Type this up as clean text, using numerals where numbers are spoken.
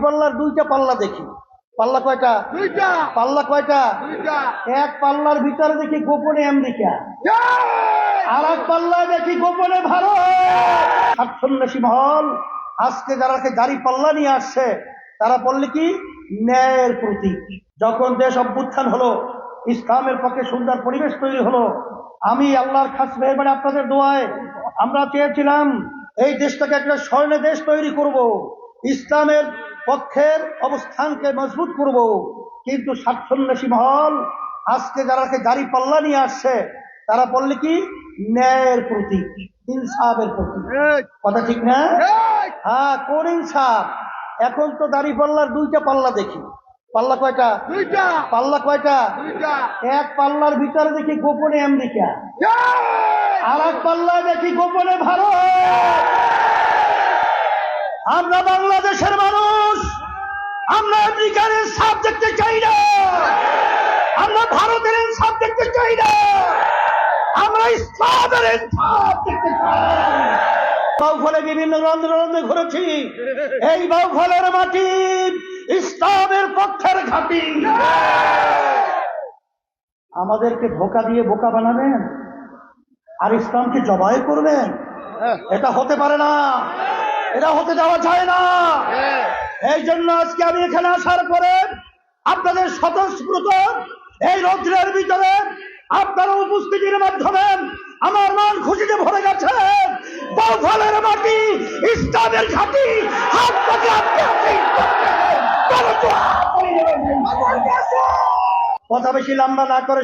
পাল্লার দুইটা পাল্লা দেখি। পাল্লা কয়টা? দুইটা। পাল্লা কয়টা? দুইটা। এক পাল্লার ভিতরে দেখি গোপনে আমেরিকা, আর এক পাল্লায় দেখি গোপনে ভারত। স্বার্থন্বেষী মহল আজকে যারাকে দাড়ি পাল্লা নিয়ে আসছে তারা বললে কি ন্যায়ের প্রতীক। যখন দেশ অভ্যুত্থান হলো, ইসলামের পক্ষে সুন্দর পরিবেশ তৈরি হলো, আমি আল্লাহর খাস মেহরবানি আপনাদের দোয়ায় আমরা চেয়েছিলাম এই দেশটাকে একটা স্বর্ণের দেশ তৈরি করব, ইসলামের পক্ষের অবস্থানকে মজবুত করব। কিন্তু স্বার্থন্বেষী মহল আজকে যারাকে দাড়ি পাল্লা নিয়ে আসছে তারা বললে কি ন্যায়ের প্রতীক, ইনসাফের প্রতীক। কথা ঠিক না? হ্যাঁ, কোন ইনসাফ? এখন তো দাড়ি পাল্লার দুইটা পাল্লা দেখি। পাল্লা কয়টা? দুইটা। পাল্লা কয়টা? দুইটা। এক পাল্লার ভিতরে দেখি গোপনে আমেরিকা, আর এক পাল্লায় দেখি গোপনে ভারত। আমরা বাংলাদেশের মানুষ, আমরা আমেরিকার ইনসাফ দেখতে চাই না, আমরা ভারতের ইনসাফ দেখতে চাই না, আমরা ইসলামের ইনসাফ দেখতে চাই। বাউফলে বিভিন্ন রন্ধে রন্ধে ঘুরেছি, এই বাউফলের মাটি ইসলামের পক্ষের ঘাঁটি। আমাদেরকে ধোঁকা দিয়ে বোকা বানাবেন আর ইসলামকে জবাই করবেন, এটা হতে পারে না, এটা হতে দেওয়া যায় না। এই জন্য আজকে আমি এখানে আসার পরে আপনাদের স্বতঃস্ফূর্ত এই রৌদ্রের ভিতরে আপনার উপস্থিতির মাধ্যমে আমার মন খুশিতে ভরে গেছে। বাউফলের মাটি ইসলামের ঘাঁটি, আপনাকে কথা বেশি লম্বা না করে